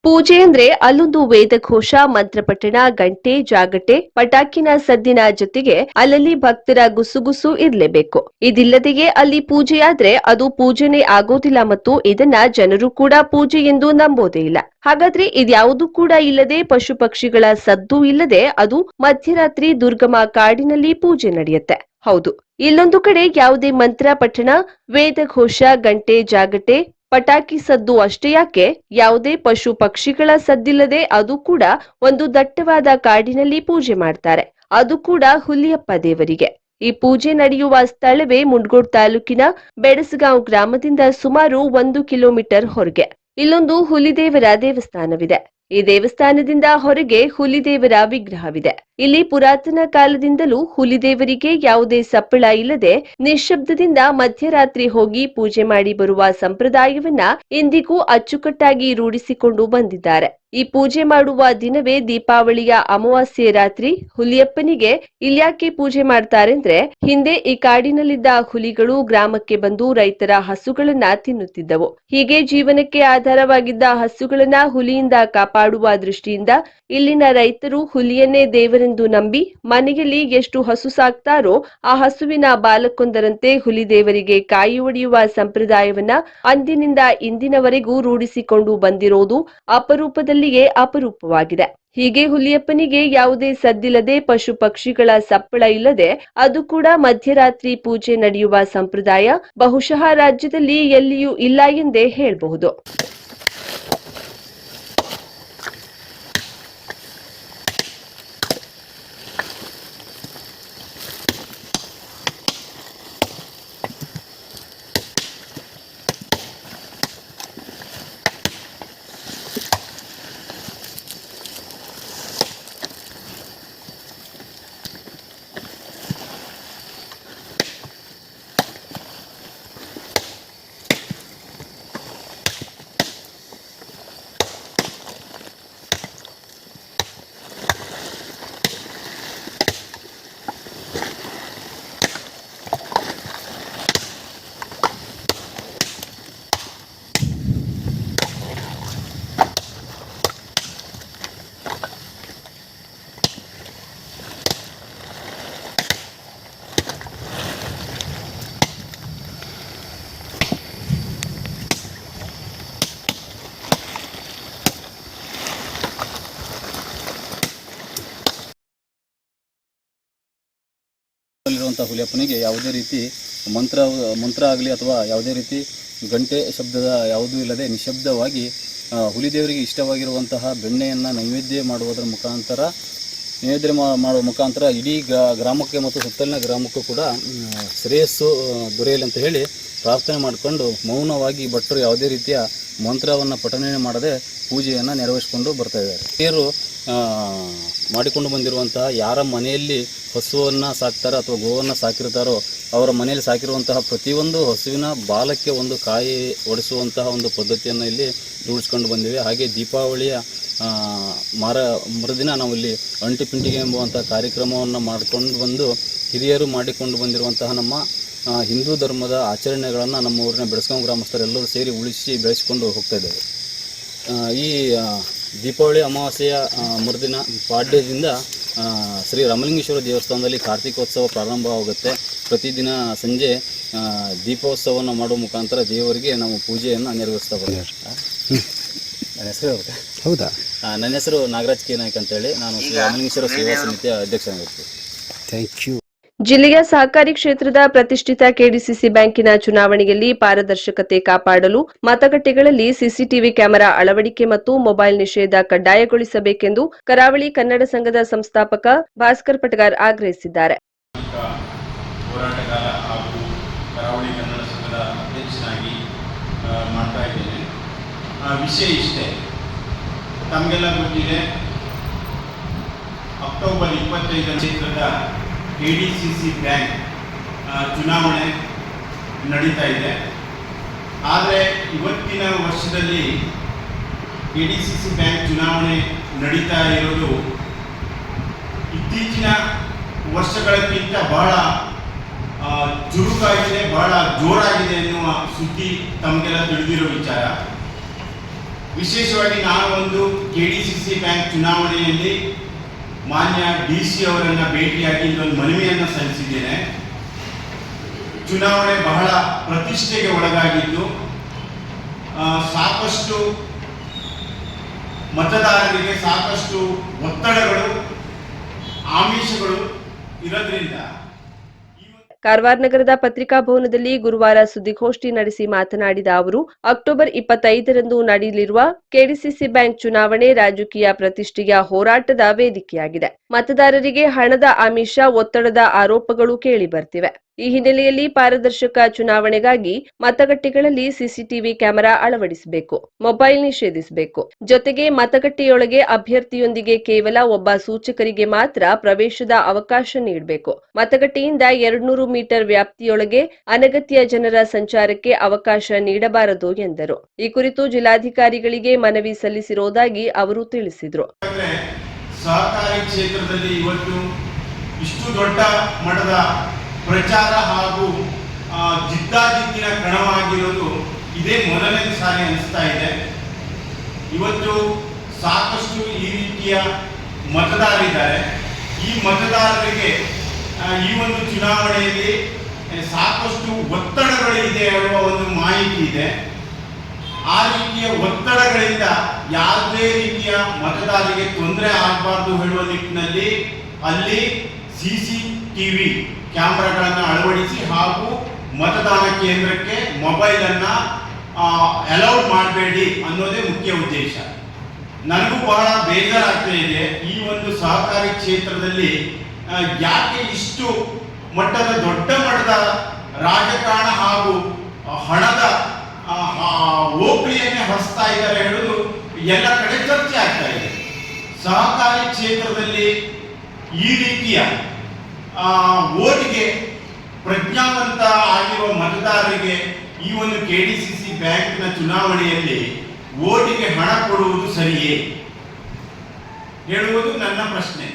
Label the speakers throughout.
Speaker 1: ಪೂಜೆ ಅಂದ್ರೆ ಅಲ್ಲೊಂದು ವೇದಘೋಷ, ಮಂತ್ರಪಠಣ, ಗಂಟೆ, ಜಾಗಟೆ, ಪಟಾಕಿನ ಸದ್ದಿನ ಜೊತೆಗೆ ಅಲ್ಲಲ್ಲಿ ಭಕ್ತರ ಗುಸುಗುಸು ಇರ್ಲೇಬೇಕು. ಇದಿಲ್ಲದೆಯೇ ಅಲ್ಲಿ ಪೂಜೆಯಾದ್ರೆ ಅದು ಪೂಜೆನೇ ಆಗೋದಿಲ್ಲ ಮತ್ತು ಇದನ್ನ ಜನರು ಕೂಡ ಪೂಜೆ ಎಂದು ನಂಬೋದೇ ಇಲ್ಲ. ಹಾಗಾದ್ರೆ ಇದ್ಯಾವುದು ಕೂಡ ಇಲ್ಲದೆ, ಪಶು ಪಕ್ಷಿಗಳ ಸದ್ದು ಇಲ್ಲದೆ ಅದು ಮಧ್ಯರಾತ್ರಿ ದುರ್ಗಮ ಕಾಡಿನಲ್ಲಿ ಪೂಜೆ ನಡೆಯುತ್ತೆ. ಹೌದು, ಇಲ್ಲೊಂದು ಕಡೆ ಯಾವುದೇ ಮಂತ್ರ ಪಠಣ, ವೇದಘೋಷ, ಗಂಟೆ, ಜಾಗಟೆ, ಪಟಾಕಿ ಸದ್ದು ಅಷ್ಟೇ ಯಾಕೆ, ಯಾವುದೇ ಪಶು ಪಕ್ಷಿಗಳ ಸದ್ದಿಲ್ಲದೆ ಅದು ಕೂಡ ಒಂದು ದಟ್ಟವಾದ ಕಾಡಿನಲ್ಲಿ ಪೂಜೆ ಮಾಡ್ತಾರೆ. ಅದು ಕೂಡ ಹುಲಿಯಪ್ಪ ದೇವರಿಗೆ. ಈ ಪೂಜೆ ನಡೆಯುವ ಸ್ಥಳವೇ ಮುಂಡಗೋಡ್ ತಾಲೂಕಿನ ಬೆಡಸಗಾಂವ್ ಗ್ರಾಮದಿಂದ ಸುಮಾರು 1 ಕಿಲೋಮೀಟರ್ ಹೊರಗೆ. ಇಲ್ಲೊಂದು ಹುಲಿದೇವರ ದೇವಸ್ಥಾನವಿದೆ. ಈ ದೇವಸ್ಥಾನದಿಂದ ಹೊರಗೆ ಹುಲಿದೇವರ ವಿಗ್ರಹವಿದೆ. ಇಲ್ಲಿ ಪುರಾತನ ಕಾಲದಿಂದಲೂ ಹುಲಿದೇವರಿಗೆ ಯಾವುದೇ ಸಪ್ಪಳ ಇಲ್ಲದೆ ನಿಶ್ಶಬ್ದದಿಂದ ಮಧ್ಯರಾತ್ರಿ ಹೋಗಿ ಪೂಜೆ ಮಾಡಿ ಬರುವ ಸಂಪ್ರದಾಯವನ್ನ ಇಂದಿಗೂ ಅಚ್ಚುಕಟ್ಟಾಗಿ ರೂಢಿಸಿಕೊಂಡು ಬಂದಿದ್ದಾರೆ. ಈ ಪೂಜೆ ಮಾಡುವ ದಿನವೇ ದೀಪಾವಳಿಯ ಅಮಾವಾಸ್ಯೆ ರಾತ್ರಿ. ಹುಲಿಯಪ್ಪನಿಗೆ ಇಲ್ಯಾಕೆ ಪೂಜೆ ಮಾಡ್ತಾರೆಂದ್ರೆ, ಹಿಂದೆ ಈ ಕಾಡಿನಲ್ಲಿದ್ದ ಹುಲಿಗಳು ಗ್ರಾಮಕ್ಕೆ ಬಂದು ರೈತರ ಹಸುಗಳನ್ನ ತಿನ್ನುತ್ತಿದ್ದವು. ಹೀಗೆ ಜೀವನಕ್ಕೆ ಆಧಾರವಾಗಿದ್ದ ಹಸುಗಳನ್ನ ಹುಲಿಯಿಂದ ಕಾಪಾಡುವ ದೃಷ್ಟಿಯಿಂದ ಇಲ್ಲಿನ ರೈತರು ಹುಲಿಯನ್ನೇ ದೇವರೆಂದು ನಂಬಿ ಮನೆಯಲ್ಲಿ ಎಷ್ಟು ಹಸು ಸಾಕ್ತಾರೋ ಆ ಹಸುವಿನ ಬಾಲಕ್ಕೊಂದರಂತೆ ಹುಲಿ ದೇವರಿಗೆ ಕಾಯಿ ಒಡೆಯುವ ಸಂಪ್ರದಾಯವನ್ನ ಅಂದಿನಿಂದ ಇಂದಿನವರೆಗೂ ರೂಢಿಸಿಕೊಂಡು ಬಂದಿರೋದು ಅಪರೂಪದಲ್ಲಿಯೇ ಅಪರೂಪವಾಗಿದೆ. ಹೀಗೆ ಹುಲಿಯಪ್ಪನಿಗೆ ಯಾವುದೇ ಸದ್ದಿಲ್ಲದೆ, ಪಶು ಪಕ್ಷಿಗಳ ಸಪ್ಪಳ ಇಲ್ಲದೆ, ಅದು ಕೂಡ ಮಧ್ಯರಾತ್ರಿ ಪೂಜೆ ನಡೆಯುವ ಸಂಪ್ರದಾಯ ಬಹುಶಃ ರಾಜ್ಯದಲ್ಲಿ ಎಲ್ಲಿಯೂ ಇಲ್ಲ ಎಂದೇ ಹೇಳಬಹುದು.
Speaker 2: ಹುಲಿಯಪ್ಪನಿಗೆ ಯಾವುದೇ ರೀತಿ ಮಂತ್ರ ಆಗಲಿ ಅಥವಾ ಯಾವುದೇ ರೀತಿ ಗಂಟೆ ಶಬ್ದದ ಯಾವುದೂ ಇಲ್ಲದೆ ನಿಶಬ್ದವಾಗಿ ಹುಲಿದೇವರಿಗೆ ಇಷ್ಟವಾಗಿರುವಂತಹ ಬೆಣ್ಣೆಯನ್ನು ನೈವೇದ್ಯ ಮಾಡುವುದರ ಮುಖಾಂತರ ಮಾಡುವ ಮುಖಾಂತರ ಇಡೀ ಗ್ರಾಮಕ್ಕೆ ಮತ್ತು ಸುತ್ತಲಿನ ಗ್ರಾಮಕ್ಕೂ ಕೂಡ ಶ್ರೇಯಸ್ಸು ದೊರೆಯಲಿ ಅಂತ ಹೇಳಿ ಪ್ರಾರ್ಥನೆ ಮಾಡಿಕೊಂಡು ಮೌನವಾಗಿ ಭಟ್ರು ಯಾವುದೇ ರೀತಿಯ ಮಂತ್ರವನ್ನು ಪಠನೆ ಮಾಡದೆ ಪೂಜೆಯನ್ನು ನೆರವೇರಿಸಿಕೊಂಡು ಬರ್ತಾ ಇದ್ದಾರೆ. ಹಿರಿಯರು ಮಾಡಿಕೊಂಡು ಬಂದಿರುವಂತಹ ಯಾರ ಮನೆಯಲ್ಲಿ ಹಸುವನ್ನು ಸಾಕ್ತಾರೋ ಅಥವಾ ಗೋವನ್ನು ಸಾಕಿರ್ತಾರೋ ಅವರ ಮನೆಯಲ್ಲಿ ಸಾಕಿರುವಂತಹ ಪ್ರತಿಯೊಂದು ಹಸುವಿನ ಬಾಲಕ್ಕೆ ಒಂದು ಕಾಯಿ ಒಡಿಸುವಂತಹ ಒಂದು ಪದ್ಧತಿಯನ್ನು ಇಲ್ಲಿ ರೂಢಿಸ್ಕೊಂಡು ಬಂದಿವೆ. ಹಾಗೆ ದೀಪಾವಳಿಯ ಮರುದಿನ ನಾವು ಇಲ್ಲಿ ಅಂಟಿ ಪಿಂಟಿಗೆ ಎಂಬುವಂಥ ಕಾರ್ಯಕ್ರಮವನ್ನು ಮಾಡಿಕೊಂಡು ಬಂದು ಹಿರಿಯರು ಮಾಡಿಕೊಂಡು ಬಂದಿರುವಂತಹ ನಮ್ಮ ಹಿಂದೂ ಧರ್ಮದ ಆಚರಣೆಗಳನ್ನು ನಮ್ಮ ಊರಿನ ಬೆಡಸಗಾಂವ್ ಗ್ರಾಮಸ್ಥರೆಲ್ಲರೂ ಸೇರಿ ಉಳಿಸಿ ಬೆಳೆಸಿಕೊಂಡು ಹೋಗ್ತಾ ಇದ್ದೇವೆ. ಈ ದೀಪಾವಳಿ ಅಮಾವಾಸ್ಯೆಯ ಮರುದಿನ ಪಾಡ್ಯದಿಂದ ಶ್ರೀ ರಾಮಲಿಂಗೇಶ್ವರ ದೇವಸ್ಥಾನದಲ್ಲಿ ಕಾರ್ತಿಕೋತ್ಸವ ಪ್ರಾರಂಭವಾಗುತ್ತೆ. ಪ್ರತಿದಿನ ಸಂಜೆ ದೀಪೋತ್ಸವವನ್ನು ಮಾಡುವ ಮುಖಾಂತರ ದೇವರಿಗೆ ನಾವು ಪೂಜೆಯನ್ನು ನೆರವೇರಿಸ್ತಾ ಬಂದಿದ್ದೀವಿ. ನನ್ನ ಹೆಸರು
Speaker 3: ಹೌದಾ?
Speaker 2: ನನ್ನ ಹೆಸರು ನಾಗರಾಜ್ ಕೆ ನಾಯ್ಕ್ ಅಂತೇಳಿ, ನಾನು ಶ್ರೀ ರಾಮಲಿಂಗೇಶ್ವರ ಸೇವಾ ಸಮಿತಿಯ ಅಧ್ಯಕ್ಷನಾಗಿರ್ತೀನಿ.
Speaker 3: Thank you.
Speaker 1: ಜಿಲ್ಲೆಯ ಸಹಕಾರಿ ಕ್ಷೇತ್ರದ ಪ್ರತಿಷ್ಠಿತ ಕೆಡಿಸಿಸಿ ಬ್ಯಾಂಕಿನ ಚುನಾವಣೆಯಲ್ಲಿ ಪಾರದರ್ಶಕತೆ ಕಾಪಾಡಲು ಮತಗಟ್ಟೆಗಳಲ್ಲಿ ಸಿಸಿಟಿವಿ ಕ್ಯಾಮೆರಾ ಅಳವಡಿಕೆ ಮತ್ತು ಮೊಬೈಲ್ ನಿಷೇಧ ಕಡ್ಡಾಯಗೊಳಿಸಬೇಕೆಂದು ಕರಾವಳಿ ಕನ್ನಡ ಸಂಘದ ಸಂಸ್ಥಾಪಕ ಭಾಸ್ಕರ್ ಪಟಗಾರ್ ಆಗ್ರಹಿಸಿದ್ದಾರೆ.
Speaker 4: ಹೋರಾಟಗಾರ ಹಾಗೂ ಕರಾವಳಿ ಕನ್ನಡ ಸಂಘದ ಅಧ್ಯಕ್ಷನಾಗಿ ಮಾಡ್ತಾ ಇದ್ದೇನೆ. ವಿಷಯ ಇಷ್ಟೇ, ತಮಗೆಲ್ಲ ಗೊತ್ತಿದೆ, ಅಕ್ಟೋಬರ್ 25 ಕ್ಷೇತ್ರದ ಕೆಡಿಸಿಸಿ ಬ್ಯಾಂಕ್ ಚುನಾವಣೆ ನಡೀತಾ ಇದೆ. ಆದರೆ ಇವತ್ತಿನ ವರ್ಷದಲ್ಲಿ ಕೆಡಿಸಿಸಿ ಬ್ಯಾಂಕ್ ಚುನಾವಣೆ ನಡೀತಾ ಇರೋದು ಇತ್ತೀಚಿನ ವರ್ಷಗಳಕ್ಕಿಂತ ಬಹಳ ಚುರುಕಾಗಿದೆ, ಬಹಳ ಜೋರಾಗಿದೆ ಎನ್ನುವ ಸುದ್ದಿ ತಮಗೆಲ್ಲ ತಿಳಿದಿರೋ ವಿಚಾರ. ವಿಶೇಷವಾಗಿ ನಾನು ಒಂದು KDCC ಬ್ಯಾಂಕ್ ಚುನಾವಣೆಯಲ್ಲಿ ಮಾನ್ಯ DC ಅವರನ್ನು ಭೇಟಿಯಾಗಿ ಇಲ್ಲೊಂದು ಮನವಿಯನ್ನು ಸಲ್ಲಿಸಿದ್ದೇನೆ. ಚುನಾವಣೆ ಬಹಳ ಪ್ರತಿಷ್ಠೆಗೆ ಒಳಗಾಗಿದ್ದು ಸಾಕಷ್ಟು ಮತದಾರರಿಗೆ ಸಾಕಷ್ಟು ಒತ್ತಡಗಳು ಆಮಿಷಗಳು ಇರೋದ್ರಿಂದ
Speaker 1: ಕಾರವಾರ ನಗರದ ಪತ್ರಿಕಾ ಭವನದಲ್ಲಿ ಗುರುವಾರ ಸುದ್ದಿಗೋಷ್ಠಿ ನಡೆಸಿ ಮಾತನಾಡಿದ ಅವರು ಅಕ್ಟೋಬರ್ 25ರಂದು ನಡೆಯಲಿರುವ KDCC ಬ್ಯಾಂಕ್ ಚುನಾವಣೆ ರಾಜಕೀಯ ಪ್ರತಿಷ್ಠೆಯ ಹೋರಾಟದ ವೇದಿಕೆಯಾಗಿದೆ. ಮತದಾರರಿಗೆ ಹಣದ ಆಮಿಷ, ಒತ್ತಡದ ಆರೋಪಗಳು ಕೇಳಿಬರ್ತಿವೆ. ಈ ಹಿನ್ನೆಲೆಯಲ್ಲಿ ಪಾರದರ್ಶಕ ಚುನಾವಣೆಗಾಗಿ ಮತಗಟ್ಟೆಗಳಲ್ಲಿ ಸಿಸಿಟಿವಿ ಕ್ಯಾಮೆರಾ ಅಳವಡಿಸಬೇಕು, ಮೊಬೈಲ್ ನಿಷೇಧಿಸಬೇಕು. ಜೊತೆಗೆ ಮತಗಟ್ಟೆಯೊಳಗೆ ಅಭ್ಯರ್ಥಿಯೊಂದಿಗೆ ಕೇವಲ ಒಬ್ಬ ಸೂಚಕರಿಗೆ ಮಾತ್ರ ಪ್ರವೇಶದ ಅವಕಾಶ ನೀಡಬೇಕು. ಮತಗಟ್ಟೆಯಿಂದ 200 ಮೀಟರ್ ವ್ಯಾಪ್ತಿಯೊಳಗೆ ಅನಗತ್ಯ ಜನರ ಸಂಚಾರಕ್ಕೆ ಅವಕಾಶ ನೀಡಬಾರದು ಎಂದರು. ಈ ಕುರಿತು ಜಿಲ್ಲಾಧಿಕಾರಿಗಳಿಗೆ ಮನವಿ ಸಲ್ಲಿಸಿರುವುದಾಗಿ ಅವರು ತಿಳಿಸಿದರು.
Speaker 4: ಸಹಕಾರಿ ಕ್ಷೇತ್ರದಲ್ಲಿ ಇವತ್ತು ಇಷ್ಟು ದೊಡ್ಡ ಮಟ್ಟದ ಪ್ರಚಾರ ಹಾಗೂ ಜಿದ್ದಾಜಿದ್ದಿನ ಕಣವಾಗಿರೋದು ಇದೇ ಮೊದಲನೇ ಸಾರಿ ಅನಿಸ್ತಾ ಇದೆ. ಇವತ್ತು ಸಾಕಷ್ಟು ಈ ರೀತಿಯ ಮತದಾರರಿದ್ದಾರೆ. ಈ ಮತದಾರರಿಗೆ ಈ ಒಂದು ಚುನಾವಣೆಯಲ್ಲಿ ಸಾಕಷ್ಟು ಒತ್ತಡಗಳು ಇದೆ ಅನ್ನುವ ಒಂದು ಮಾಹಿತಿ ಇದೆ. ಆ ರೀತಿಯ ಒತ್ತಡಗಳಿಂದ ಯಾವುದೇ ರೀತಿಯ ಮತದಾರರಿಗೆ ತೊಂದರೆ ಆಗಬಾರ್ದು ಹೇಳುವ ನಿಟ್ಟಿನಲ್ಲಿ ಅಲ್ಲಿ CCTV ಕ್ಯಾಮೆರಾಗಳನ್ನು ಅಳವಡಿಸಿ ಹಾಗೂ ಮತದಾನ ಕೇಂದ್ರಕ್ಕೆ ಮೊಬೈಲ್ ಅನ್ನ ಅಲೌಡ್ ಮಾಡಬೇಡಿ ಅನ್ನೋದೇ ಮುಖ್ಯ ಉದ್ದೇಶ. ನನಗೂ ಬಹಳ ಬೇಜಾರಾಗ್ತಾ ಇದೆ. ಈ ಒಂದು ಸಹಕಾರಿ ಕ್ಷೇತ್ರದಲ್ಲಿ ಯಾಕೆ ಇಷ್ಟು ಮಟ್ಟದ ದೊಡ್ಡ ಮಟ್ಟದ ರಾಜಕಾರಣ ಹಾಗೂ ಹಣದ ಓಕಳಿಯನ್ನೇ ಹರಿಸ್ತಾ ಇದ್ದಾರೆ ಹೇಳುವುದು ಎಲ್ಲ ಕಡೆ ಚರ್ಚೆ ಆಗ್ತಾ ಇದೆ. ಸಹಕಾರಿ ಕ್ಷೇತ್ರದಲ್ಲಿ ಈ ರೀತಿಯ ಓಟಿಗೆ ಪ್ರಜ್ಞಾವಂತ ಆಗಿರುವ ಮತದಾರರಿಗೆ ಈ ಒಂದು KDCC ಬ್ಯಾಂಕ್ನ ಚುನಾವಣೆಯಲ್ಲಿ ಓಟಿಗೆ ಹಣ ಕೊಡುವುದು ಸರಿಯೇ ಹೇಳುವುದು ನನ್ನ ಪ್ರಶ್ನೆ.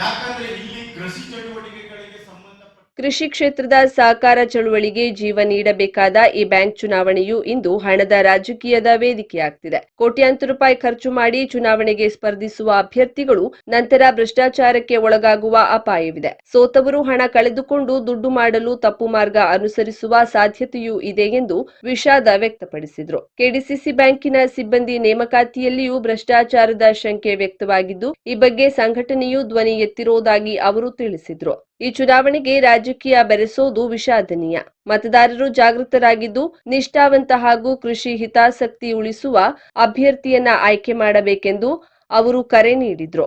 Speaker 4: ಯಾಕಂದ್ರೆ ಇಲ್ಲಿ ಕೃಷಿ ಚಟುವಟಿಕೆಗಳಿಗೆ ಸಂಬಂಧಪಟ್ಟ
Speaker 1: ಕೃಷಿ ಕ್ಷೇತ್ರದ ಸಹಕಾರ ಚಳುವಳಿಗೆ ಜೀವ ನೀಡಬೇಕಾದ ಈ ಬ್ಯಾಂಕ್ ಚುನಾವಣೆಯು ಇಂದು ಹಣದ ರಾಜಕೀಯದ ವೇದಿಕೆಯಾಗ್ತಿದೆ. ಕೋಟ್ಯಾಂತರ ರೂಪಾಯಿ ಖರ್ಚು ಮಾಡಿ ಚುನಾವಣೆಗೆ ಸ್ಪರ್ಧಿಸುವ ಅಭ್ಯರ್ಥಿಗಳು ನಂತರ ಭ್ರಷ್ಟಾಚಾರಕ್ಕೆ ಒಳಗಾಗುವ ಅಪಾಯವಿದೆ. ಸೋತವರು ಹಣ ಕಳೆದುಕೊಂಡು ದುಡ್ಡು ಮಾಡಲು ತಪ್ಪು ಮಾರ್ಗ ಅನುಸರಿಸುವ ಸಾಧ್ಯತೆಯೂ ಇದೆ ಎಂದು ವಿಷಾದ ವ್ಯಕ್ತಪಡಿಸಿದರು. KDCC ಬ್ಯಾಂಕಿನ ಸಿಬ್ಬಂದಿ ನೇಮಕಾತಿಯಲ್ಲಿಯೂ ಭ್ರಷ್ಟಾಚಾರದ ಶಂಕೆ ವ್ಯಕ್ತವಾಗಿದ್ದು, ಈ ಬಗ್ಗೆ ಸಂಘಟನೆಯು ಧ್ವನಿ ಎತ್ತಿರುವುದಾಗಿ ಅವರು ತಿಳಿಸಿದರು. ಈ ಚುನಾವಣೆಗೆ ರಾಜಕೀಯ ಬೆರೆಸೋದು ವಿಷಾದನೀಯ. ಮತದಾರರು ಜಾಗೃತರಾಗಿದ್ದು ನಿಷ್ಠಾವಂತ ಹಾಗೂ ಕೃಷಿ ಹಿತಾಸಕ್ತಿ ಉಳಿಸುವ ಅಭ್ಯರ್ಥಿಯನ್ನ ಆಯ್ಕೆ ಮಾಡಬೇಕೆಂದು ಅವರು ಕರೆ ನೀಡಿದ್ರು.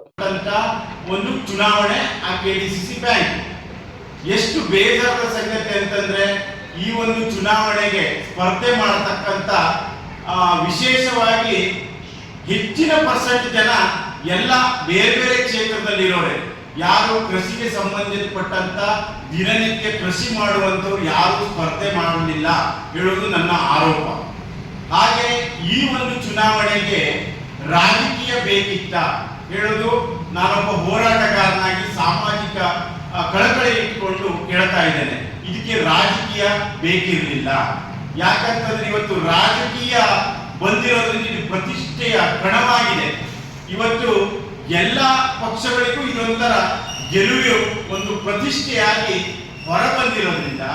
Speaker 4: ಒಂದು ಚುನಾವಣೆ KDCC ಬ್ಯಾಂಕ್ ಎಷ್ಟು ಬೇಜಾರದ ಸಂಗತಿ ಅಂತಂದ್ರೆ ಈ ಒಂದು ಚುನಾವಣೆಗೆ ಸ್ಪರ್ಧೆ ಮಾಡತಕ್ಕಂತ ವಿಶೇಷವಾಗಿ ಹೆಚ್ಚಿನ ಪರ್ಸೆಂಟ್ ಜನ ಎಲ್ಲ ಬೇರೆ ಬೇರೆ ಕ್ಷೇತ್ರದಲ್ಲಿರೋರೆ. ಯಾರು ಕೃಷಿಗೆ ಸಂಬಂಧಪಟ್ಟಂತ ದಿನನಿತ್ಯ ಕೃಷಿ ಮಾಡುವಂತವ್ರು ಯಾರು ಸ್ಪರ್ಧೆ ಮಾಡಲಿಲ್ಲ ಹೇಳುವುದು ನನ್ನ ಆರೋಪ. ಹಾಗೆ ಈ ಒಂದು ಚುನಾವಣೆಗೆ ರಾಜಕೀಯ ಬೇಕಿತ್ತ ಹೇಳುವುದು ನಾನೊಬ್ಬ ಹೋರಾಟಗಾರನಾಗಿ ಸಾಮಾಜಿಕ ಕಳಕಳಿ ಇಟ್ಟುಕೊಂಡು ಕೇಳ್ತಾ ಇದ್ದೇನೆ. ಇದಕ್ಕೆ ರಾಜಕೀಯ ಬೇಕಿರಲಿಲ್ಲ. ಯಾಕಂತಂದ್ರೆ ಇವತ್ತು ರಾಜಕೀಯ ಬಂದಿರೋದ್ರಿಂದ ಇದು ಪ್ರತಿಷ್ಠೆಯ ಕಣವಾಗಿದೆ. ಇವತ್ತು ಎಲ್ಲ ಪಕ್ಷಗಳಿಗೂ ಇದೊಂಥರ ಗೆಲುವು ಒಂದು ಪ್ರತಿಷ್ಠೆಯಾಗಿ ಹೊರಬಂದಿರೋದ್ರಿಂದ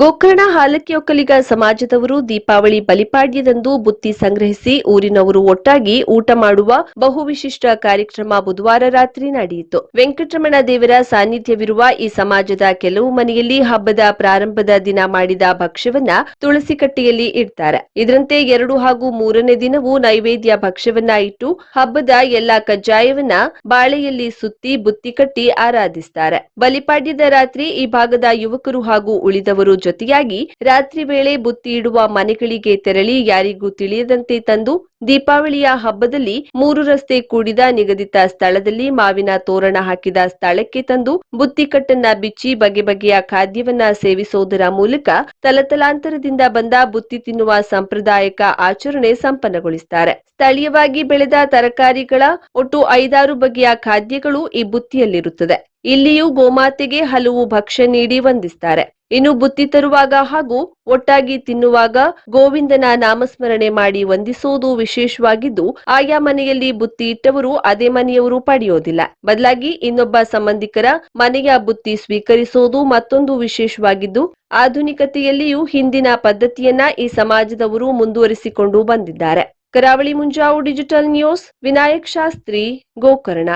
Speaker 1: ಗೋಕರ್ಣ ಹಾಲಕ್ಕಿ ಒಕ್ಕಲಿಗ ಸಮಾಜದವರು ದೀಪಾವಳಿ ಬಲಿಪಾಡ್ಯದಂದು ಬುತ್ತಿ ಸಂಗ್ರಹಿಸಿ ಊರಿನವರು ಒಟ್ಟಾಗಿ ಊಟ ಮಾಡುವ ಬಹುವಿಶಿಷ್ಟ ಕಾರ್ಯಕ್ರಮ ಬುಧವಾರ ರಾತ್ರಿ ನಡೆಯಿತು. ವೆಂಕಟರಮಣ ದೇವರ ಸಾನ್ನಿಧ್ಯವಿರುವ ಈ ಸಮಾಜದ ಕೆಲವು ಮನೆಯಲ್ಲಿ ಹಬ್ಬದ ಪ್ರಾರಂಭದ ದಿನ ಮಾಡಿದ ಭಕ್ಷ್ಯವನ್ನ ತುಳಸಿ ಕಟ್ಟೆಯಲ್ಲಿ ಇಡ್ತಾರೆ. ಇದರಂತೆ 2 ಹಾಗೂ 3ನೇ ದಿನವೂ ನೈವೇದ್ಯ ಭಕ್ಷ್ಯವನ್ನ ಇಟ್ಟು ಹಬ್ಬದ ಎಲ್ಲಾ ಕಜ್ಜಾಯವನ್ನ ಬಾಳೆಯಲ್ಲಿ ಸುತ್ತಿ ಬುತ್ತಿ ಕಟ್ಟಿ ಆರಾಧಿಸುತ್ತಾರೆ. ಬಲಿಪಾಡ್ಯದ ರಾತ್ರಿ ಈ ಭಾಗದ ಯುವಕರು ಹಾಗೂ ಉಳಿದವರು ಜೊತೆಯಾಗಿ ರಾತ್ರಿ ವೇಳೆ ಬುತ್ತಿ ಇಡುವ ಮನೆಗಳಿಗೆ ತೆರಳಿ ಯಾರಿಗೂ ತಿಳಿಯದಂತೆ ತಂದು ದೀಪಾವಳಿಯ ಹಬ್ಬದಲ್ಲಿ 3 ರಸ್ತೆ ಕೂಡಿದ ನಿಗದಿತ ಸ್ಥಳದಲ್ಲಿ ಮಾವಿನ ತೋರಣ ಹಾಕಿದ ಸ್ಥಳಕ್ಕೆ ತಂದು ಬುತ್ತಿಕಟ್ಟನ್ನ ಬಿಚ್ಚಿ ಬಗೆ ಬಗೆಯ ಖಾದ್ಯವನ್ನ ಸೇವಿಸುವುದರ ಮೂಲಕ ತಲತಲಾಂತರದಿಂದ ಬಂದ ಬುತ್ತಿ ತಿನ್ನುವ ಸಾಂಪ್ರದಾಯಿಕ ಆಚರಣೆ ಸಂಪನ್ನಗೊಳಿಸುತ್ತಾರೆ. ಸ್ಥಳೀಯವಾಗಿ ಬೆಳೆದ ತರಕಾರಿಗಳ ಒಟ್ಟು 5-6 ಬಗೆಯ ಖಾದ್ಯಗಳು ಈ ಬುತ್ತಿಯಲ್ಲಿರುತ್ತದೆ. ಇಲ್ಲಿಯೂ ಗೋಮಾತೆಗೆ ಹಲವು ಭಕ್ಷ್ಯ ನೀಡಿ ವಂದಿಸ್ತಾರೆ. ಇನ್ನು ಬುತ್ತಿ ತರುವಾಗ ಹಾಗೂ ಒಟ್ಟಾಗಿ ತಿನ್ನುವಾಗ ಗೋವಿಂದನ ನಾಮಸ್ಮರಣೆ ಮಾಡಿ ವಂದಿಸುವುದು ವಿಶೇಷವಾಗಿದ್ದು, ಆಯಾ ಮನೆಯಲ್ಲಿ ಬುತ್ತಿ ಇಟ್ಟವರು ಅದೇ ಮನೆಯವರು ಪಡೆಯೋದಿಲ್ಲ. ಬದಲಾಗಿ ಇನ್ನೊಬ್ಬ ಸಂಬಂಧಿಕರ ಮನೆಯ ಬುತ್ತಿ ಸ್ವೀಕರಿಸುವುದು ಮತ್ತೊಂದು ವಿಶೇಷವಾಗಿದ್ದು, ಆಧುನಿಕತೆಯಲ್ಲಿಯೂ ಹಿಂದಿನ ಪದ್ಧತಿಯನ್ನ ಈ ಸಮಾಜದವರು ಮುಂದುವರಿಸಿಕೊಂಡು ಬಂದಿದ್ದಾರೆ. ಕರಾವಳಿ ಮುಂಜಾವು ಡಿಜಿಟಲ್ ನ್ಯೂಸ್, ವಿನಾಯಕ್ ಶಾಸ್ತ್ರಿ, ಗೋಕರ್ಣ.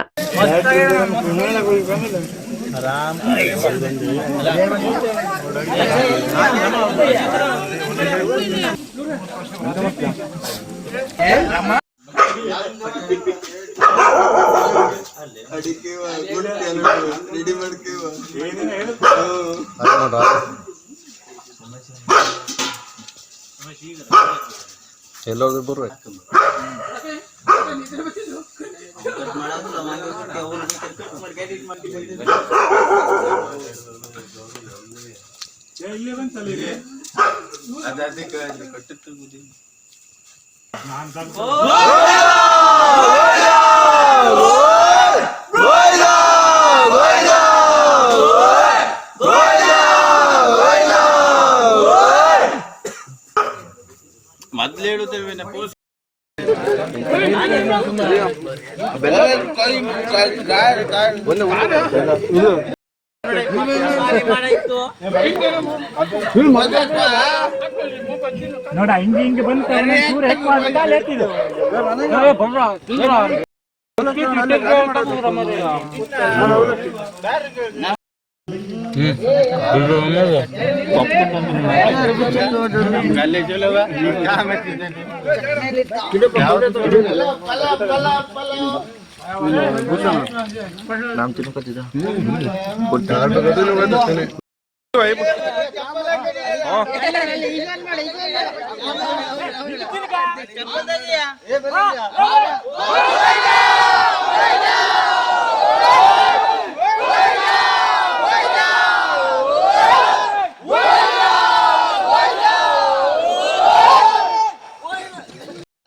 Speaker 3: ಎಲ್ಲೋದ್ರು ಬರ್ಬೇಕು.
Speaker 5: ಮೊದ್ಲು ಹೇಳುತ್ತೇವೆ
Speaker 6: ನೋಡ ಹಿಂಗೆ ಬಂದು ಚೂರು ಹೆಚ್ಚು ಮಾಡ್ಬಿಟ್ಟು
Speaker 3: नाम तीनों का दीदा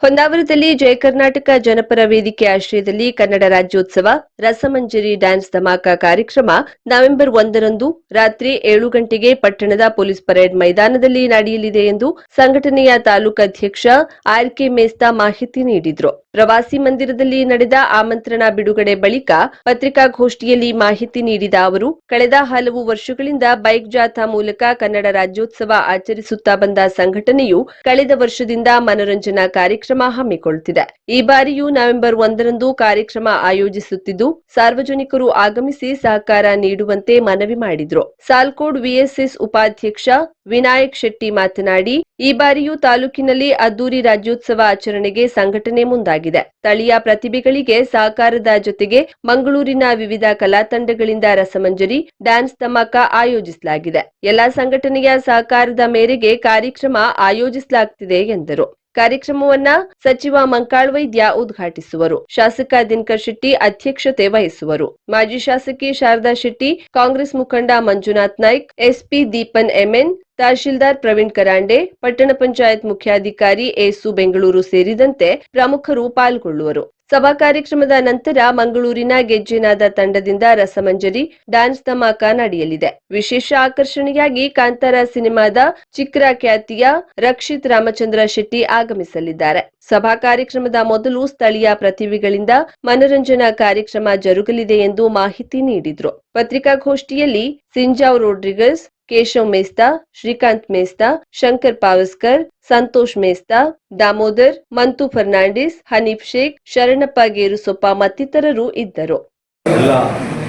Speaker 1: ಹೊನ್ನಾವರದಲ್ಲಿ ಜಯ ಕರ್ನಾಟಕ ಜನಪರ ವೇದಿಕೆ ಆಶ್ರಯದಲ್ಲಿ ಕನ್ನಡ ರಾಜ್ಯೋತ್ಸವ ರಸಮಂಜರಿ ಡ್ಯಾನ್ಸ್ ಧಮಾಕ ಕಾರ್ಯಕ್ರಮ ನವೆಂಬರ್ 1ರಂದು ರಾತ್ರಿ 7 ಗಂಟೆಗೆ ಪಟ್ಟಣದ ಪೊಲೀಸ್ ಪರೇಡ್ ಮೈದಾನದಲ್ಲಿ ನಡೆಯಲಿದೆ ಎಂದು ಸಂಘಟನೆಯ ತಾಲೂಕು ಅಧ್ಯಕ್ಷ ಆರ್.ಕೆ. ಮೇಸ್ತಾ ಮಾಹಿತಿ ನೀಡಿದರು. ಪ್ರವಾಸಿ ಮಂದಿರದಲ್ಲಿ ನಡೆದ ಆಮಂತ್ರಣ ಬಿಡುಗಡೆ ಬಳಿಕ ಪತ್ರಿಕಾಗೋಷ್ಠಿಯಲ್ಲಿ ಮಾಹಿತಿ ನೀಡಿದ ಅವರು, ಕಳೆದ ಹಲವು ವರ್ಷಗಳಿಂದ ಬೈಕ್ ಜಾಥಾ ಮೂಲಕ ಕನ್ನಡ ರಾಜ್ಯೋತ್ಸವ ಆಚರಿಸುತ್ತಾ ಬಂದ ಸಂಘಟನೆಯು ಕಳೆದ ವರ್ಷದಿಂದ ಮನೋರಂಜನಾ ಕಾರ್ಯಕ್ರಮ ಹಮ್ಮಿಕೊಳ್ಳುತ್ತಿದೆ. ಈ ಬಾರಿಯೂ ನವೆಂಬರ್ 1ರಂದು ಕಾರ್ಯಕ್ರಮ ಆಯೋಜಿಸುತ್ತಿದ್ದು, ಸಾರ್ವಜನಿಕರು ಆಗಮಿಸಿ ಸಹಕಾರ ನೀಡುವಂತೆ ಮನವಿ ಮಾಡಿದ್ರು. ಸಾಲ್ಕೋಡ್ ವಿಎಸ್ಎಸ್ ಉಪಾಧ್ಯಕ್ಷ ವಿನಾಯಕ್ ಶೆಟ್ಟಿ ಮಾತನಾಡಿ, ಈ ಬಾರಿಯೂ ತಾಲೂಕಿನಲ್ಲಿ ಅದ್ದೂರಿ ರಾಜ್ಯೋತ್ಸವ ಆಚರಣೆಗೆ ಸಂಘಟನೆ ಮುಂದಾಗಿದೆ. ಸ್ಥಳೀಯ ಪ್ರತಿಭೆಗಳಿಗೆ ಸಹಕಾರದ ಜೊತೆಗೆ ಮಂಗಳೂರಿನ ವಿವಿಧ ಕಲಾ ತಂಡಗಳಿಂದ ರಸಮಂಜರಿ ಡ್ಯಾನ್ಸ್ ಧಮಾಕ ಆಯೋಜಿಸಲಾಗಿದೆ. ಎಲ್ಲಾ ಸಂಘಟನೆಯ ಸಹಕಾರದ ಮೇರೆಗೆ ಕಾರ್ಯಕ್ರಮ ಆಯೋಜಿಸಲಾಗುತ್ತಿದೆ ಎಂದರು. ಕಾರ್ಯಕ್ರಮವನ್ನ ಸಚಿವ ಮಂಕಾಳ್ ವೈದ್ಯ ಉದ್ಘಾಟಿಸುವರು. ಶಾಸಕ ದಿನಕರ್ ಶೆಟ್ಟಿ ಅಧ್ಯಕ್ಷತೆ ವಹಿಸುವರು. ಮಾಜಿ ಶಾಸಕಿ ಶಾರದಾ ಶೆಟ್ಟಿ, ಕಾಂಗ್ರೆಸ್ ಮುಖಂಡ ಮಂಜುನಾಥ್ ನಾಯ್ಕ್, ಎಸ್ಪಿ ದೀಪನ್ ಎಂಎನ್, ತಹಶೀಲ್ದಾರ್ ಪ್ರವೀಣ್ ಕರಾಂಡೆ, ಪಟ್ಟಣ ಪಂಚಾಯತ್ ಮುಖ್ಯಾಧಿಕಾರಿ ಏಸು ಬೆಂಗಳೂರು ಸೇರಿದಂತೆ ಪ್ರಮುಖರು ಪಾಲ್ಗೊಳ್ಳುವರು. ಸಭಾ ಕಾರ್ಯಕ್ರಮದ ನಂತರ ಮಂಗಳೂರಿನ ಗೆಜ್ಜೆನಾದ ತಂಡದಿಂದ ರಸಮಂಜರಿ ಡ್ಯಾನ್ಸ್ ಧಮಾಕ ನಡೆಯಲಿದೆ. ವಿಶೇಷ ಆಕರ್ಷಣೆಯಾಗಿ ಕಾಂತಾರ ಸಿನಿಮಾದ ಚಿಕ್ರ ಖ್ಯಾತಿಯ ರಕ್ಷಿತ್ ರಾಮಚಂದ್ರ ಶೆಟ್ಟಿ ಆಗಮಿಸಲಿದ್ದಾರೆ. ಸಭಾ ಕಾರ್ಯಕ್ರಮದ ಮೊದಲು ಸ್ಥಳೀಯ ಪ್ರತಿಭೆಗಳಿಂದ ಮನರಂಜನಾ ಕಾರ್ಯಕ್ರಮ ಜರುಗಲಿದೆ ಎಂದು ಮಾಹಿತಿ ನೀಡಿದ್ರು. ಪತ್ರಿಕಾಗೋಷ್ಠಿಯಲ್ಲಿ ಸಿಂಜಾವ್ ರೋಡ್ರಿಗಸ್, ಕೇಶವ್ ಮೇಸ್ತಾ, ಶ್ರೀಕಾಂತ್ ಮೇಸ್ತಾ, ಶಂಕರ್ ಪಾವಸ್ಕರ್, ಸಂತೋಷ್ ಮೇಸ್ತಾ, ದಾಮೋದರ್, ಮಂತು ಫರ್ನಾಂಡಿಸ್, ಹನೀಫ್ ಶೇಖ್, ಶರಣಪ್ಪ ಗೇರುಸೊಪ್ಪ ಮತ್ತಿತರರು ಇದ್ದರು.
Speaker 7: ಎಲ್ಲ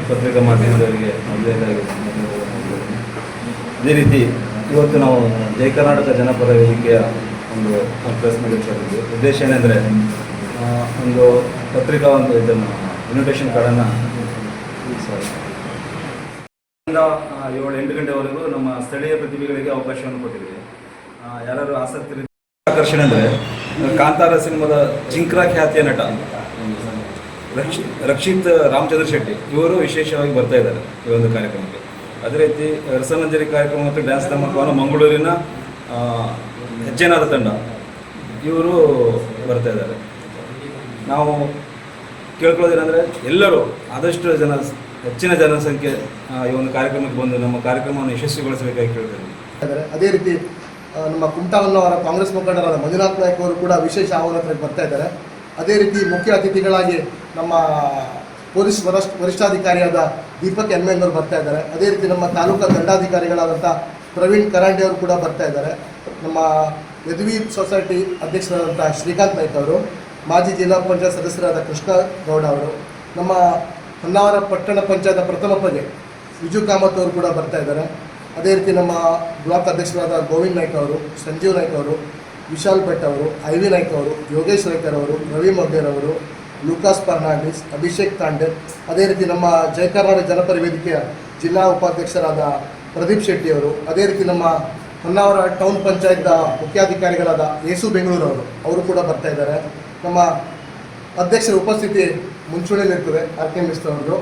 Speaker 7: ಪತ್ರಿಕಾ ಮಾಧ್ಯಮದವರಿಗೆ ಅದೇ ರೀತಿ ಇವತ್ತು ನಾವು ಜಯ ಕರ್ನಾಟಕ ಜನಪದ ವೇದಿಕೆಯ ಒಂದು ಪ್ರೆಸ್ ಮೀಟ್ ಮಾಡಿದ್ವಿ. ಉದ್ದೇಶ ಏನೆಂದರೆ ಒಂದು ಪತ್ರಿಕಾ ಇದನ್ನು ಇನ್ವಿಟೇಷನ್ ಕಾರ್ಡನ್ನು 7-8 ಗಂಟೆವರೆಗೂ ನಮ್ಮ ಸ್ಥಳೀಯ ಪ್ರತಿಭೆಗಳಿಗೆ ಅವಕಾಶವನ್ನು ಕೊಟ್ಟಿದ್ದೀವಿ. ಯಾರು ಆಸಕ್ತಿ ಆಕರ್ಷಣೆ ಅಂದರೆ ಕಾಂತಾರ ಸಿನಿಮಾದ ಚಿಂಕ್ರ ಖ್ಯಾತಿಯ ನಟ ರಕ್ಷಿತ್ ರಾಮಚಂದ್ರ ಶೆಟ್ಟಿ ಇವರು ವಿಶೇಷವಾಗಿ ಬರ್ತಾ ಇದ್ದಾರೆ ಈ ಒಂದು ಕಾರ್ಯಕ್ರಮಕ್ಕೆ. ಅದೇ ರೀತಿ ರಸಮಂಜರಿ ಕಾರ್ಯಕ್ರಮ ಮತ್ತು ಡ್ಯಾನ್ಸ್ ಧಮಾಕವನ್ನು ಮಂಗಳೂರಿನ ಗೆಜ್ಜೆನಾದ ತಂಡ ಇವರು ಬರ್ತಾ ಇದ್ದಾರೆ. ನಾವು ಕೇಳ್ಕೊಳ್ಳೋದೇನೆಂದರೆ ಎಲ್ಲರೂ ಆದಷ್ಟು ಜನ ಹೆಚ್ಚಿನ ಜನಸಂಖ್ಯೆ ಈ ಒಂದು ಕಾರ್ಯಕ್ರಮಕ್ಕೆ ಬಂದು ನಮ್ಮ ಕಾರ್ಯಕ್ರಮವನ್ನು ಯಶಸ್ವಿಗೊಳಿಸಬೇಕಾಗಿ ಕೇಳ್ತೇನೆ.
Speaker 5: ಅದೇ ರೀತಿ ನಮ್ಮ ಕುಮಟಾವನ್ನವರ ಕಾಂಗ್ರೆಸ್ ಮುಖಂಡರಾದ ಮಂಜುನಾಥ್ ನಾಯ್ಕ ಅವರು ಕೂಡ ವಿಶೇಷ ಆಹ್ವಾನಕ್ಕೆ ಬರ್ತಾ ಇದ್ದಾರೆ. ಅದೇ ರೀತಿ ಮುಖ್ಯ ಅತಿಥಿಗಳಾಗಿ ನಮ್ಮ ಪೊಲೀಸ್ ವರಿಷ್ಠಾಧಿಕಾರಿಯಾದ ದೀಪಕ್ ಎನ್ ಅವರು ಬರ್ತಾ ಇದ್ದಾರೆ. ಅದೇ ರೀತಿ ನಮ್ಮ ತಾಲೂಕಾ ದಂಡಾಧಿಕಾರಿಗಳಾದಂಥ ಪ್ರವೀಣ್ ಕರಾಂಡೆ ಅವರು ಕೂಡ ಬರ್ತಾ ಇದ್ದಾರೆ. ನಮ್ಮ ಯದುವೀರ್ ಸೊಸೈಟಿ ಅಧ್ಯಕ್ಷರಾದಂಥ ಶ್ರೀಕಾಂತ್ ನಾಯ್ಕ ಅವರು, ಮಾಜಿ ಜಿಲ್ಲಾ ಪಂಚಾಯತ್ ಸದಸ್ಯರಾದ ಕೃಷ್ಣ ಗೌಡ ಅವರು, ನಮ್ಮ ಹೊನ್ನಾವರ ಪಟ್ಟಣ ಪಂಚಾಯತ್ ಪ್ರಥಮ ಪ್ರಜೆ ವಿಜು ಕಾಮತ್ ಅವರು ಕೂಡ ಬರ್ತಾ ಇದ್ದಾರೆ. ಅದೇ ರೀತಿ ನಮ್ಮ ಬ್ಲಾಕ್ ಅಧ್ಯಕ್ಷರಾದ ಗೋವಿಂದ್ ನಾಯ್ಕ ಅವರು, ಸಂಜೀವ್ ನಾಯ್ಕ ಅವರು, ವಿಶಾಲ್ ಭಟ್ ಅವರು, ಐವಿ ನಾಯ್ಕ ಅವರು, ಯೋಗೇಶ್ ನಾಯ್ಕರ್ ಅವರು, ರವಿ ಮೊಗ್ಗೇರ್ ಅವರು, ಲೂಕಾಸ್ ಫರ್ನಾಂಡಿಸ್, ಅಭಿಷೇಕ್ ತಾಂಡೆ, ಅದೇ ರೀತಿ ನಮ್ಮ ಜಯ ಕರ್ನಾಟಕ ಜನಪರ ವೇದಿಕೆಯ ಜಿಲ್ಲಾ ಉಪಾಧ್ಯಕ್ಷರಾದ ಪ್ರದೀಪ್ ಶೆಟ್ಟಿ ಅವರು, ಅದೇ ರೀತಿ ನಮ್ಮ ಹೊನ್ನಾವರ ಟೌನ್ ಪಂಚಾಯತ್ ಮುಖ್ಯಾಧಿಕಾರಿಗಳಾದ ಯೇಸು ಬೆಂಗಳೂರು ಅವರು ಕೂಡ ಬರ್ತಾ ಇದ್ದಾರೆ. ನಮ್ಮ ಅಧ್ಯಕ್ಷರ ಉಪಸ್ಥಿತಿ ಮುಂಚೂಣಿಯಲ್ಲಿರ್ತದೆ ಆರ್.ಕೆ. ಮಿಶ್ರಾ ಅವರು.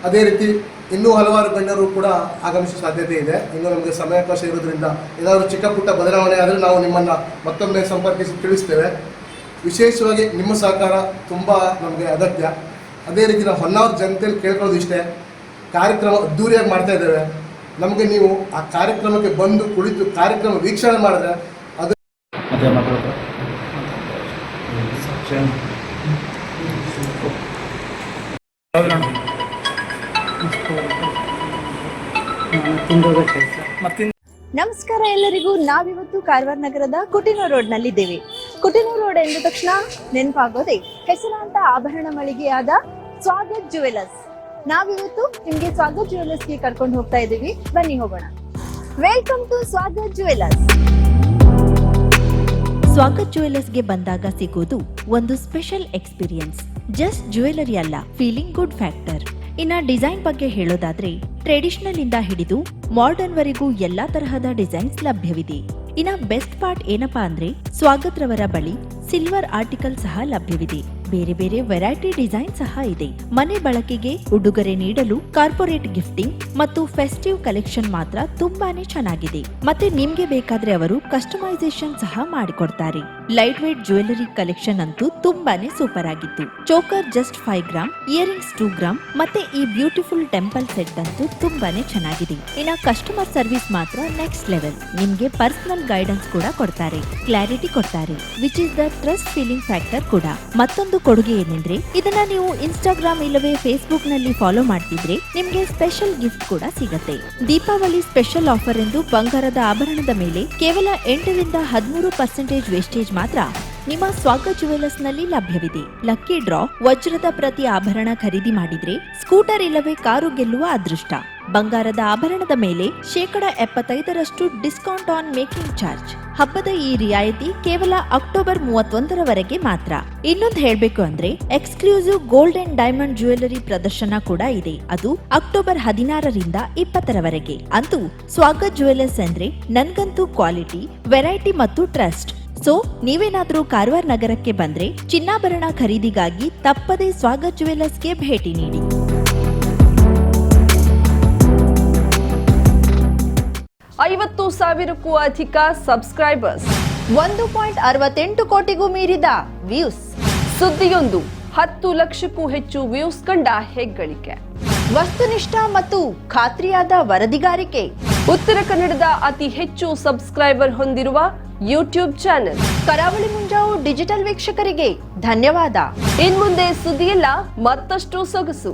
Speaker 5: ಅದೇ ರೀತಿ ಇನ್ನೂ ಹಲವಾರು ಗಣ್ಯರು ಕೂಡ ಆಗಮಿಸುವ ಸಾಧ್ಯತೆ ಇದೆ. ಇನ್ನು ನಮಗೆ ಸಮಯಾವಕಾಶ ಇರೋದ್ರಿಂದ ಏನಾದರೂ ಚಿಕ್ಕ ಪುಟ್ಟ ಬದಲಾವಣೆ ಆದರೆ ನಾವು ನಿಮ್ಮನ್ನು ಮತ್ತೊಮ್ಮೆ ಸಂಪರ್ಕಿಸಿ ತಿಳಿಸ್ತೇವೆ. ವಿಶೇಷವಾಗಿ ನಿಮ್ಮ ಸಹಕಾರ ತುಂಬ ನಮಗೆ ಅಗತ್ಯ. ಅದೇ ರೀತಿ ನಾವು ಹೊನ್ನಾವರ ಜನತೆಯಲ್ಲಿ ಕೇಳ್ಕೊಳ್ಳೋದು ಇಷ್ಟೇ, ಕಾರ್ಯಕ್ರಮ ಅದ್ದೂರಿಯಾಗಿ ಮಾಡ್ತಾ ಇದ್ದೇವೆ. ನಮಗೆ ನೀವು ಆ ಕಾರ್ಯಕ್ರಮಕ್ಕೆ ಬಂದು ಕುಳಿತು ಕಾರ್ಯಕ್ರಮ ವೀಕ್ಷಣೆ ಮಾಡಿದ್ರೆ ಅದು
Speaker 8: ನಮಸ್ಕಾರ ಎಲ್ಲರಿಗೂ. ನಾವಿವತ್ತು ಕಾರವಾರ ನಗರದ ಕುಟಿನೋ ರೋಡ್ನಲ್ಲಿದ್ದೇವೆ. ಕುಟಿನೋ ರೋಡ್ ಎಂದ ತಕ್ಷಣ ನೆನಪಾಗೋದೆ ಹೆಸರಾಂತ ಆಭರಣ ಮಳಿಗೆಯಾದ ಸ್ವಾಗತ್ ಜುವೆಲರ್ಸ್. ನಾವಿವತ್ತು ನಿಮ್ಗೆ ಸ್ವಾಗತ್ ಜುವೆಲರ್ಸ್ಗೆ ಕರ್ಕೊಂಡು ಹೋಗ್ತಾ ಇದ್ದೀವಿ. ಬನ್ನಿ ಹೋಗೋಣ. Welcome to Swagat jewellers. Swagat ಜುವೆಲರ್ಸ್ಗೆ ಬಂದಾಗ ಸಿಗೋದು ಒಂದು ಸ್ಪೆಷಲ್ ಎಕ್ಸ್ಪೀರಿಯನ್ಸ್. ಜಸ್ಟ್ ಜ್ಯುವೆಲರಿ ಅಲ್ಲ, ಫೀಲಿಂಗ್ ಗುಡ್ ಫ್ಯಾಕ್ಟರ್. ಇನ್ನ ಡಿಸೈನ್ ಬಗ್ಗೆ ಹೇಳೋದಾದ್ರೆ ಟ್ರೆಡಿಷನಲ್ ಇಂದ ಹಿಡಿದು ಮಾಡರ್ನ್ ವರೆಗೂ ಎಲ್ಲಾ ತರಹದ ಡಿಸೈನ್ಸ್ ಲಭ್ಯವಿದೆ. ಇನ್ನ ಬೆಸ್ಟ್ ಪಾರ್ಟ್ ಏನಪ್ಪಾ ಅಂದ್ರೆ ಸ್ವಾಗತ್ ರವರ ಬಳಿ ಸಿಲ್ವರ್ ಆರ್ಟಿಕಲ್ ಸಹ ಲಭ್ಯವಿದೆ. ಬೇರೆ ಬೇರೆ ವೆರೈಟಿ ಡಿಸೈನ್ ಸಹ ಇದೆ. ಮನೆ ಬಳಕೆಗೆ ಉಡುಗೊರೆ ನೀಡಲು ಕಾರ್ಪೊರೇಟ್ ಗಿಫ್ಟಿಂಗ್ ಮತ್ತು ಫೆಸ್ಟಿವ್ ಕಲೆಕ್ಷನ್ ಮಾತ್ರ ತುಂಬಾನೇ ಚೆನ್ನಾಗಿದೆ. ಮತ್ತೆ ನಿಮ್ಗೆ ಬೇಕಾದ್ರೆ ಅವರು ಕಸ್ಟಮೈಸೇಷನ್ ಸಹ ಮಾಡಿಕೊಡ್ತಾರೆ. ಲೈಟ್ ವೇಟ್ ಜ್ಯುವೆಲರಿ ಕಲೆಕ್ಷನ್ ಅಂತೂ ತುಂಬಾನೇ ಸೂಪರ್ ಆಗಿತ್ತು. Choker just 5 gram, earrings 2 gram, ಮತ್ತೆ ಈ ಬ್ಯೂಟಿಫುಲ್ ಟೆಂಪಲ್ ಸೆಟ್ ಅಂತೂ ತುಂಬಾನೇ ಚೆನ್ನಾಗಿದೆ. ಇನ್ನ ಕಸ್ಟಮರ್ ಸರ್ವಿಸ್ ಮಾತ್ರ ನೆಕ್ಸ್ಟ್ ಲೆವೆಲ್. ನಿಮ್ಗೆ ಪರ್ಸನಲ್ ಗೈಡೆನ್ಸ್ ಕೂಡ ಕೊಡ್ತಾರೆ, ಕ್ಲಾರಿಟಿ ಕೊಡ್ತಾರೆ, which is the trust feeling factor ಕೂಡ. ಮತ್ತೊಂದು ಕೊಡುಗೆ ಏನೆಂದ್ರೆ ಇದನ್ನ ನೀವು ಇನ್ಸ್ಟಾಗ್ರಾಮ್ ಇಲ್ಲವೇ ಫೇಸ್ಬುಕ್ ನಲ್ಲಿ ಫಾಲೋ ಮಾಡ್ತಿದ್ರೆ ನಿಮ್ಗೆ ಸ್ಪೆಷಲ್ ಗಿಫ್ಟ್ ಕೂಡ ಸಿಗತ್ತೆ. ದೀಪಾವಳಿ ಸ್ಪೆಷಲ್ ಆಫರ್ ಎಂದು ಬಂಗಾರದ ಆಭರಣದ ಮೇಲೆ ಕೇವಲ 8ರಿಂದ 13% ವೇಸ್ಟೇಜ್ ಮಾತ್ರ ನಿಮ್ಮ ಸ್ವಾಗತ್ ಜುವೆಲರ್ಸ್ ನಲ್ಲಿ ಲಭ್ಯವಿದೆ. ಲಕ್ಕಿ ಡ್ರಾ, ವಜ್ರದ ಪ್ರತಿ ಆಭರಣ ಖರೀದಿ ಮಾಡಿದ್ರೆ ಸ್ಕೂಟರ್ ಇಲ್ಲವೇ ಕಾರು ಗೆಲ್ಲುವ ಅದೃಷ್ಟ. ಬಂಗಾರದ ಆಭರಣದ ಮೇಲೆ 75% ಡಿಸ್ಕೌಂಟ್ ಆನ್ ಮೇಕಿಂಗ್ ಚಾರ್ಜ್. ಹಬ್ಬದ ಈ ರಿಯಾಯಿತಿ ಕೇವಲ ಅಕ್ಟೋಬರ್ 31ರವರೆಗೆ ಮಾತ್ರ. ಇನ್ನೊಂದು ಹೇಳ್ಬೇಕು ಅಂದ್ರೆ exclusive gold and diamond jewellery ಪ್ರದರ್ಶನ ಕೂಡ ಇದೆ. ಅದು ಅಕ್ಟೋಬರ್ 16ರಿಂದ 20ರವರೆಗೆ. ಅಂತೂ ಸ್ವಾಗತ್ ಜ್ಯುವೆಲರ್ಸ್ ಅಂದ್ರೆ ನನ್ಗಂತೂ ಕ್ವಾಲಿಟಿ, ವೆರೈಟಿ ಮತ್ತು ಟ್ರಸ್ಟ್. ಸೊ ನೀವೇನಾದ್ರೂ ಕಾರವಾರ ನಗರಕ್ಕೆ ಬಂದ್ರೆ ಚಿನ್ನಾಭರಣ ಖರೀದಿಗಾಗಿ ತಪ್ಪದೇ ಸ್ವಾಗತ್ ಜುವೆಲರ್ಸ್ಗೆ ಭೇಟಿ ನೀಡಿ.
Speaker 1: 50,000ಕ್ಕೂ ಅಧಿಕ ಸಬ್ಸ್ಕ್ರೈಬರ್ಸ್,
Speaker 8: 1.68 ಕೋಟಿಗೂ ಮೀರಿದ ವ್ಯೂಸ್.
Speaker 1: ಸುದ್ದಿಯೊಂದು 10 ಲಕ್ಷಕ್ಕೂ ಹೆಚ್ಚು ವ್ಯೂಸ್ ಕಂಡ ಹೆಗ್ಗಳಿಕೆ.
Speaker 8: ವಸ್ತುನಿಷ್ಠ ಮತ್ತು ಖಾತ್ರಿಯಾದ ವರದಿಗಾರಿಕೆ.
Speaker 1: ಉತ್ತರ ಕನ್ನಡದ ಅತಿ ಹೆಚ್ಚು ಸಬ್ಸ್ಕ್ರೈಬರ್ ಹೊಂದಿರುವ ಯೂಟ್ಯೂಬ್ ಚಾನೆಲ್
Speaker 8: ಕರಾವಳಿ ಮುಂಜಾವು ಡಿಜಿಟಲ್ ವೀಕ್ಷಕರಿಗೆ ಧನ್ಯವಾದ.
Speaker 1: ಇನ್ಮುಂದೆ ಸುದ್ದಿಯಲ್ಲ ಮತ್ತಷ್ಟು ಸೊಗಸು.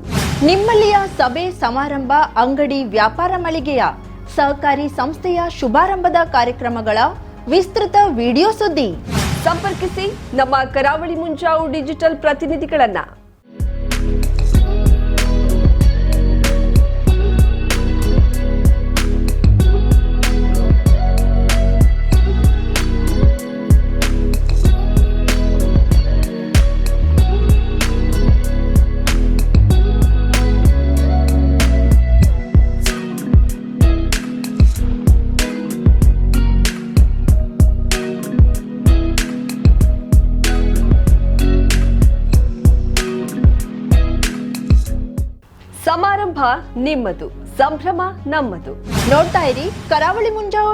Speaker 8: ನಿಮ್ಮಲ್ಲಿಯ ಸಭೆ ಸಮಾರಂಭ, ಅಂಗಡಿ, ವ್ಯಾಪಾರ ಮಳಿಗೆಯ ಸಹಕಾರಿ ಸಂಸ್ಥೆಯ ಶುಭಾರಂಭದ ಕಾರ್ಯಕ್ರಮಗಳ ವಿಸ್ತೃತ ವಿಡಿಯೋ ಸುದ್ದಿ.
Speaker 1: ಸಂಪರ್ಕಿಸಿ ನಮ್ಮ ಕರಾವಳಿ ಮುಂಜಾವು ಡಿಜಿಟಲ್ ಪ್ರತಿನಿಧಿಗಳನ್ನ. ಸಮಾರಂಭ ನಿಮ್ಮದು, ಸಂಭ್ರಮ ನಮ್ಮದು.
Speaker 8: ನೋಡ್ತಾ ಇರಿ ಕರಾವಳಿ ಮುಂಜಾವು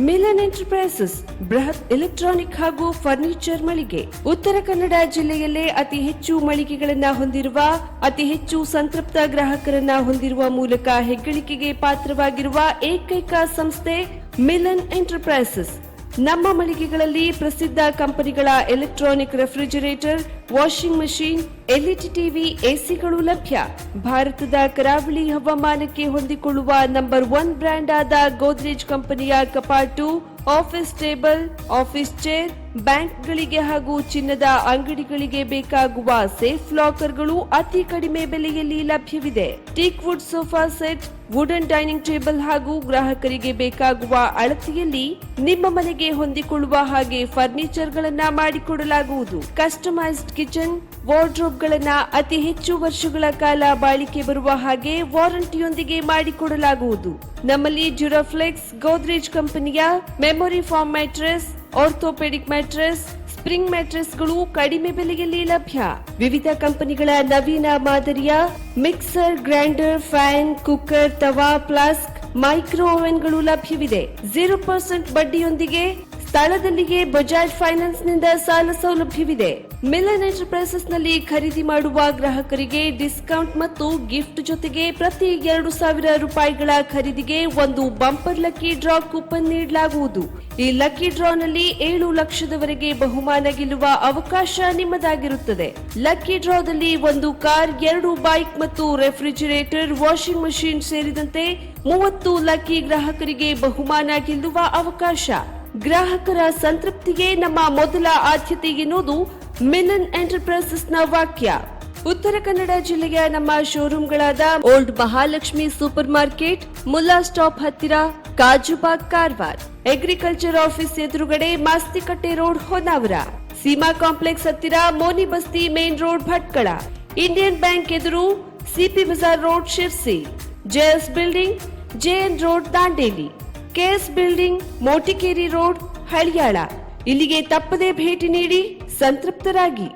Speaker 1: ಮಿಲನ್ ಎಂಟರ್ಪ್ರೈಸಸ್ ಬೃಹತ್ ಎಲೆಕ್ಟ್ರಾನಿಕ್ ಹಾಗೂ ಫರ್ನಿಚರ್ ಮಳಿಗೆ. ಉತ್ತರ ಕನ್ನಡ ಜಿಲ್ಲೆಯಲ್ಲೇ ಅತಿ ಹೆಚ್ಚು ಮಳಿಗೆಗಳನ್ನ ಹೊಂದಿರುವ, ಅತಿ ಹೆಚ್ಚು ಸಂತೃಪ್ತ ಗ್ರಾಹಕರನ್ನ ಹೊಂದಿರುವ ಮೂಲಕ ಹೆಗ್ಗಳಿಕೆಗೆ ಪಾತ್ರವಾಗಿರುವ ಏಕೈಕ ಸಂಸ್ಥೆ ಮಿಲನ್ ಎಂಟರ್ಪ್ರೈಸಸ್. ನಮ್ಮ ಮಳಿಗೆಗಳಲ್ಲಿ ಪ್ರಸಿದ್ಧ ಕಂಪನಿಗಳ electronic refrigerator, washing machine, LED TV, ಎಸಿಗಳು ಲಭ್ಯ. ಭಾರತದ ಕರಾವಳಿ ಹವಾಮಾನಕ್ಕೆ ಹೊಂದಿಕೊಳ್ಳುವ ನಂಬರ್ 1 ಬ್ರ್ಯಾಂಡ್ ಆದ ಗೋದ್ರೇಜ್ ಕಂಪನಿಯ ಕಪಾಟು, ಆಫೀಸ್ ಟೇಬಲ್, ಆಫೀಸ್ ಚೇರ್, ಬ್ಯಾಂಕ್ಗಳಿಗೆ ಹಾಗೂ ಚಿನ್ನದ ಅಂಗಡಿಗಳಿಗೆ ಬೇಕಾಗುವ ಸೇಫ್ ಲಾಕರ್ಗಳು ಅತಿ ಕಡಿಮೆ ಬೆಲೆಯಲ್ಲಿ ಲಭ್ಯವಿದೆ. Teak wood sofa set, wooden dining table ಹಾಗೂ ಗ್ರಾಹಕರಿಗೆ ಬೇಕಾಗುವ ಅಳತೆಯಲ್ಲಿ ನಿಮ್ಮ ಮನೆಗೆ ಹೊಂದಿಕೊಳ್ಳುವ ಹಾಗೆ ಫರ್ನಿಚರ್ ಗಳನ್ನ ಮಾಡಿಕೊಡಲಾಗುವುದು. ಕಸ್ಟಮೈಸ್ಡ್ ಕಿಚನ್, ವಾರ್ಡ್ರೋಬ್ ಗಳನ್ನ ಅತಿ ಹೆಚ್ಚು ವರ್ಷಗಳ ಕಾಲ ಬಾಳಿಕೆ ಬರುವ ಹಾಗೆ ವಾರಂಟಿಯೊಂದಿಗೆ ಮಾಡಿಕೊಡಲಾಗುವುದು. ನಮ್ಮಲ್ಲಿ ಡ್ಯೂರಾಫ್ಲೆಕ್ಸ್, ಗೋದ್ರೇಜ್ ಕಂಪನಿಯ memory foam mattress, orthopaedic mattress, spring ಮ್ಯಾಟ್ರೆಸ್ಗಳು ಕಡಿಮೆ ಬೆಲೆಯಲ್ಲಿ ಲಭ್ಯ. ವಿವಿಧ ಕಂಪನಿಗಳ ನವೀನ ಮಾದರಿಯ mixer, grinder, fan, cooker, tawa, flask, micro ಓವೆನ್ಗಳು ಲಭ್ಯವಿದೆ. 0% ಬಡ್ಡಿಯೊಂದಿಗೆ ಸ್ಥಳದಲ್ಲಿಯೇ ಬಜಾಜ್ ಫೈನಾನ್ಸ್ ನಿಂದ ಸಾಲ ಸೌಲಭ್ಯವಿದೆ. ಮಿಲನ್ ಎಂಟರ್ಪ್ರೈಸಸ್ ನಲ್ಲಿ ಖರೀದಿ ಮಾಡುವ ಗ್ರಾಹಕರಿಗೆ ಡಿಸ್ಕೌಂಟ್ ಮತ್ತು ಗಿಫ್ಟ್ ಜೊತೆಗೆ ಪ್ರತಿ 2,000 ರೂಪಾಯಿಗಳ ಖರೀದಿಗೆ ಒಂದು ಬಂಪರ್ ಲಕ್ಕಿ ಡ್ರಾ ಕೂಪನ್ ನೀಡಲಾಗುವುದು. ಈ ಲಕ್ಕಿ ಡ್ರಾನಲ್ಲಿ 7 ಲಕ್ಷದವರೆಗೆ ಬಹುಮಾನ ಗೆಲ್ಲುವ ಅವಕಾಶ ನಿಮ್ಮದಾಗಿರುತ್ತದೆ. ಲಕ್ಕಿ ಡ್ರಾದಲ್ಲಿ 1 ಕಾರ್, 2 ಬೈಕ್ ಮತ್ತು ರೆಫ್ರಿಜರೇಟರ್, ವಾಷಿಂಗ್ ಮಷೀನ್ ಸೇರಿದಂತೆ 30 ಲಕ್ಕಿ ಗ್ರಾಹಕರಿಗೆ ಬಹುಮಾನ ಗೆಲ್ಲುವ ಅವಕಾಶ. ಗ್ರಾಹಕರ ಸಂತೃಪ್ತಿಗೆ ನಮ್ಮ ಮೊದಲ ಆದ್ಯತೆ ಎನ್ನುವುದು ಮಿಲನ್ ಎಂಟರ್ಪ್ರೈಸಸ್ ನ ವಾಕ್ಯ. ಉತ್ತರ ಕನ್ನಡ ಜಿಲ್ಲೆಯ ನಮ್ಮ ಶೋರೂಮ್ಗಳಾದ old Mahalakshmi super market, Mulla stop ಹತ್ತಿರ, ಕಾಜುಬಾಗ್, ಕಾರವಾರ, ಅಗ್ರಿಕಲ್ಚರ್ ಆಫೀಸ್ ಎದುರುಗಡೆ, ಮಾಸ್ತಿಕಟ್ಟೆ ರೋಡ್, ಹೊನ್ನಾವರ, ಸೀಮಾ ಕಾಂಪ್ಲೆಕ್ಸ್ ಹತ್ತಿರ, Moni Basti main road, Bhatkal, Indian bank ಎದುರು, CP Bazar road, Sirsi, JS building, JN road, Dandeli, KS building, Motikeri road, Haliyal. ಇಲ್ಲಿಗೆ ತಪ್ಪದೇ ಭೇಟಿ ನೀಡಿ ಸಂತೃಪ್ತರಾಗಿ.